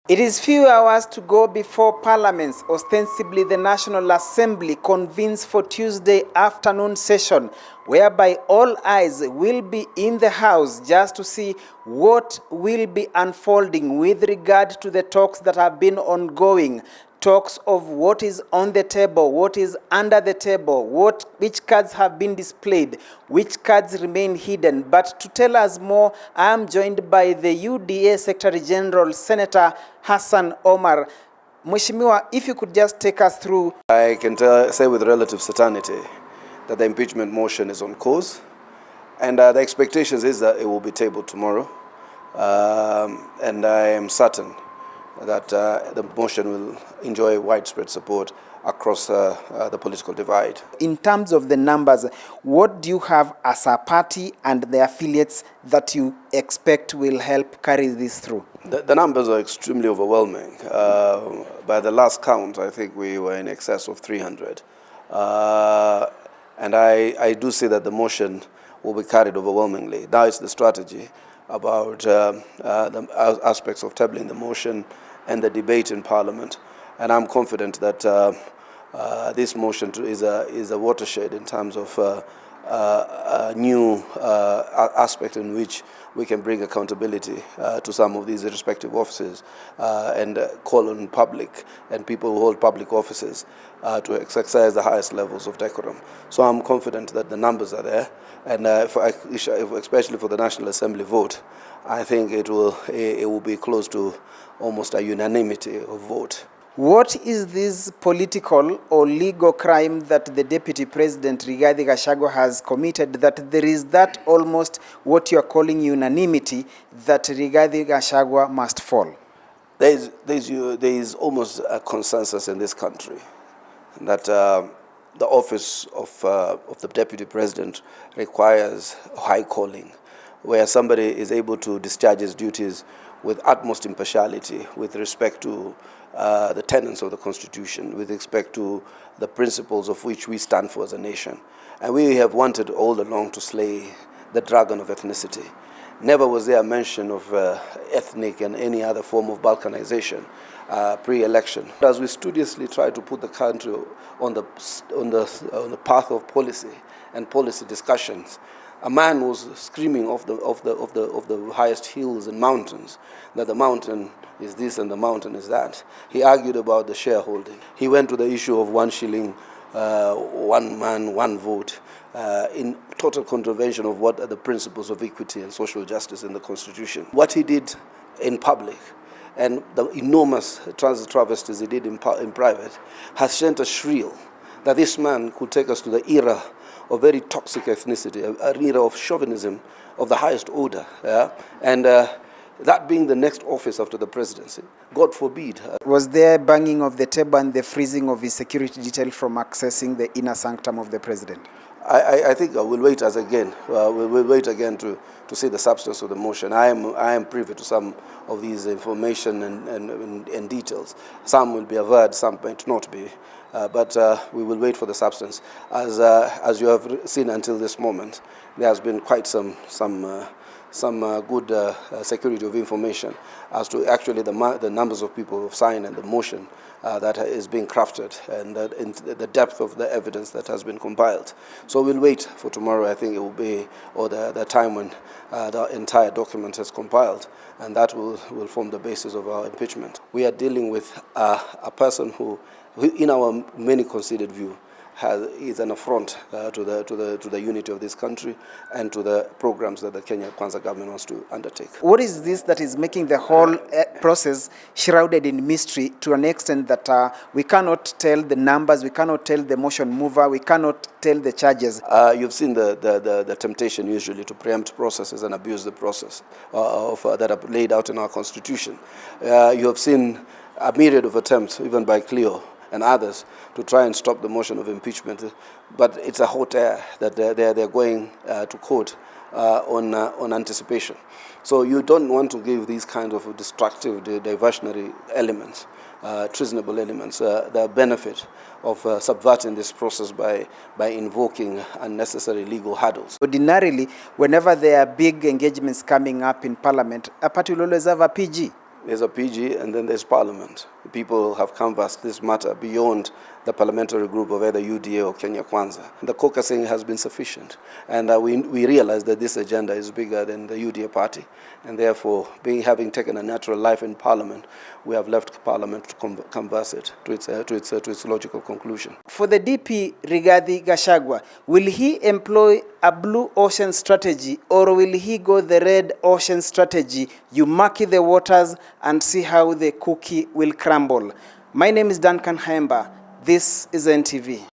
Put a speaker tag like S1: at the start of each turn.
S1: It is few hours to go before Parliament's, ostensibly the National Assembly, convenes for Tuesday afternoon session, whereby all eyes will be in the House just to see what will be unfolding with regard to the talks that have been ongoing. Talks of what is on the table, what is under the table, which cards have been displayed, which cards remain hidden. But to tell us more, I am joined by the UDA Secretary General, Senator Hassan Omar. Mheshimiwa, if you could just take us through.
S2: I can say with relative certainty that the impeachment motion is on course, and the expectations is that it will be tabled tomorrow, and I am certain that the motion will enjoy widespread support across the political divide.
S1: In terms of the numbers, what do you have as a party and the affiliates that you expect will help carry this through?
S2: The numbers are extremely overwhelming. By the last count, I think we were in excess of 300. And I do see that the motion will be carried overwhelmingly. Now it's the strategy about the aspects of tabling the motion and the debate in Parliament. And I'm confident that this motion is a watershed in terms of a new aspect in which we can bring accountability to some of these respective offices and call on public and people who hold public offices to exercise the highest levels of decorum. So I'm confident that the numbers are there, and especially for the National Assembly vote, I think it will be close to almost a unanimity of vote.
S1: What is this political or legal crime that the Deputy President Rigathi Gachagua has committed, that there is that almost what you are calling unanimity that Rigathi Gachagua must fall?
S2: There is almost a consensus in this country that the office of the Deputy President requires high calling, where somebody is able to discharge his duties with utmost impartiality, with respect to the tenets of the Constitution, with respect to the principles of which we stand for as a nation. And we have wanted all along to slay the dragon of ethnicity. Never was there a mention of ethnic and any other form of balkanization pre-election. As we studiously try to put the country on the path of policy and policy discussions, a man was screaming off the highest hills and mountains that the mountain is this and the mountain is that. He argued about the shareholding. He went to the issue of 1 shilling, 1 man, 1 vote, in total contravention of what are the principles of equity and social justice in the Constitution. What he did in public and the enormous travesties he did in private has sent a shrill that this man could take us to the era of very toxic ethnicity, an era of chauvinism of the highest order, yeah? And that being the next office after the presidency, God forbid.
S1: Was there banging of the table and the freezing of his security detail from accessing the inner sanctum of the president?
S2: I think we'll wait we'll wait again to see the substance of the motion. I am privy to some of these information and details. Some will be averred, some might not be. But we will wait for the substance. As you have seen until this moment, there has been quite some good security of information as to actually the numbers of people who have signed and the motion that is being crafted and the depth of the evidence that has been compiled. So we'll wait for tomorrow. I think it will be, or the time when the entire document is compiled, and that will form the basis of our impeachment. We are dealing with a person who, in our many considered view, is an affront to the unity of this country and to the programs that the Kenya Kwanza government wants to undertake.
S1: What is this that is making the whole process shrouded in mystery to an extent that we cannot tell the numbers, we cannot tell the motion mover, we cannot tell the charges?
S2: You've seen the temptation usually to preempt processes and abuse the process that are laid out in our Constitution. You have seen a myriad of attempts, even by Clio and others, to try and stop the motion of impeachment, but it's a hot air that they're going to court on anticipation. So you don't want to give these kinds of destructive, diversionary elements, treasonable elements, the benefit of subverting this process by invoking unnecessary legal hurdles.
S1: Ordinarily, whenever there are big engagements coming up in Parliament, a party will always have a PG.
S2: There's a PG and then there's Parliament. People have canvassed this matter beyond the parliamentary group of either UDA or Kenya Kwanza. The caucusing has been sufficient, and we realize that this agenda is bigger than the UDA party, and therefore, having taken a natural life in Parliament, we have left Parliament to canvass it to its logical conclusion.
S1: For the DP Rigathi Gachagua, will he employ a blue ocean strategy, or will he go the red ocean strategy? You murky the waters and see how the cookie will crumble. My name is Duncan Haemba. This is NTV.